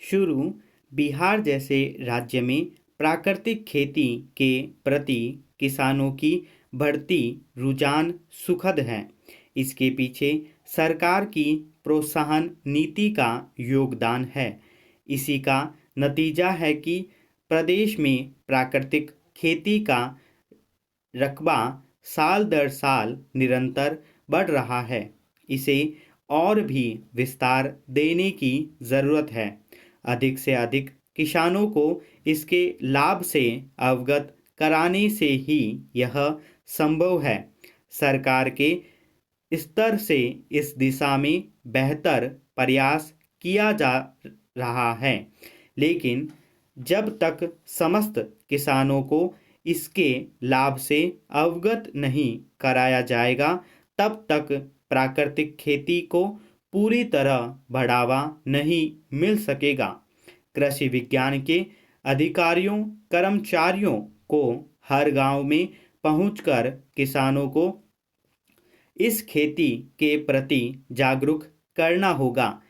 शुरू बिहार जैसे राज्य में प्राकृतिक खेती के प्रति किसानों की बढ़ती रुझान सुखद है। इसके पीछे सरकार की प्रोत्साहन नीति का योगदान है। इसी का नतीजा है कि प्रदेश में प्राकृतिक खेती का रकबा साल दर साल निरंतर बढ़ रहा है। इसे और भी विस्तार देने की ज़रूरत है। अधिक से अधिक किसानों को इसके लाभ से अवगत कराने से ही यह संभव है। सरकार के स्तर से इस दिशा में बेहतर प्रयास किया जा रहा है, लेकिन जब तक समस्त किसानों को इसके लाभ से अवगत नहीं कराया जाएगा, तब तक प्राकृतिक खेती को पूरी तरह बढ़ावा नहीं मिल सकेगा। कृषि विज्ञान के अधिकारियों कर्मचारियों को हर गांव में पहुंचकर किसानों को इस खेती के प्रति जागरूक करना होगा।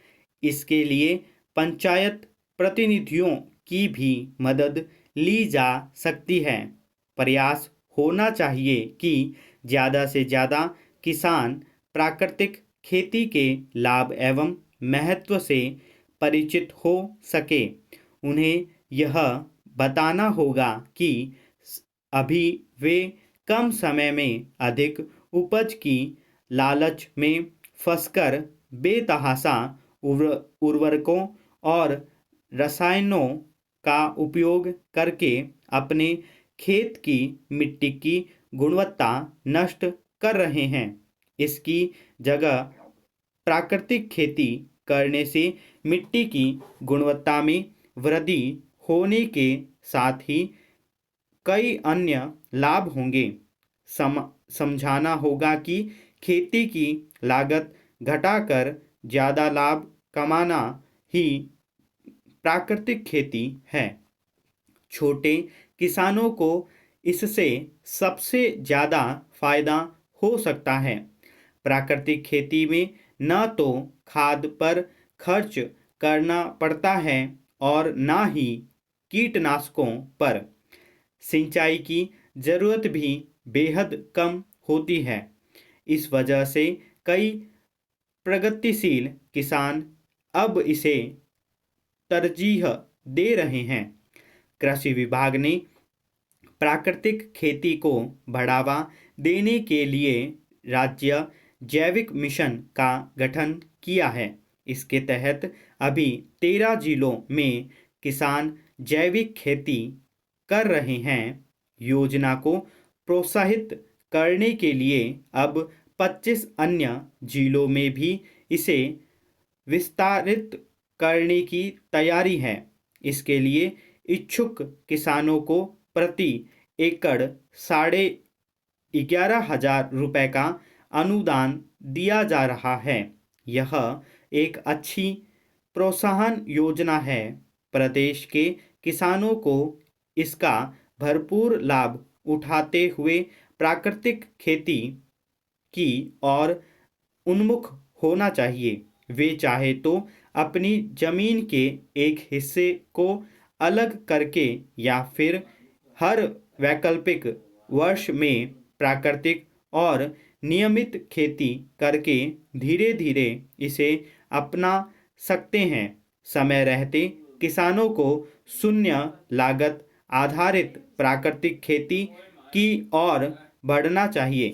इसके लिए पंचायत प्रतिनिधियों की भी मदद ली जा सकती है। प्रयास होना चाहिए कि ज़्यादा से ज़्यादा किसान प्राकृतिक खेती के लाभ एवं महत्व से परिचित हो सके। उन्हें यह बताना होगा कि अभी वे कम समय में अधिक उपज की लालच में फंसकर बेतहाशा उर्वरकों और रसायनों का उपयोग करके अपने खेत की मिट्टी की गुणवत्ता नष्ट कर रहे हैं। इसकी जगह प्राकृतिक खेती करने से मिट्टी की गुणवत्ता में वृद्धि होने के साथ ही कई अन्य लाभ होंगे। समझाना होगा कि खेती की लागत घटाकर ज़्यादा लाभ कमाना ही प्राकृतिक खेती है। छोटे किसानों को इससे सबसे ज़्यादा फायदा हो सकता है। प्राकृतिक खेती में न तो खाद पर खर्च करना पड़ता है और न ही कीटनाशकों पर। सिंचाई की ज़रूरत भी बेहद कम होती है। इस वजह से कई प्रगतिशील किसान अब इसे तरजीह दे रहे हैं। कृषि विभाग ने प्राकृतिक खेती को बढ़ावा देने के लिए राज्य जैविक मिशन का गठन किया है। इसके तहत अभी 13 जिलों में किसान जैविक खेती कर रहे हैं। योजना को प्रोत्साहित करने के लिए अब 25 अन्य जिलों में भी इसे विस्तारित करने की तैयारी है। इसके लिए इच्छुक किसानों को प्रति एकड़ 11,500 रुपये का अनुदान दिया जा रहा है। यह एक अच्छी प्रोत्साहन योजना है। प्रदेश के किसानों को इसका भरपूर लाभ उठाते हुए प्राकृतिक खेती की ओर उन्मुख होना चाहिए। वे चाहे तो अपनी जमीन के एक हिस्से को अलग करके या फिर हर वैकल्पिक वर्ष में प्राकृतिक और नियमित खेती करके धीरे धीरे इसे अपना सकते हैं। समय रहते किसानों को शून्य लागत आधारित प्राकृतिक खेती की ओर बढ़ना चाहिए।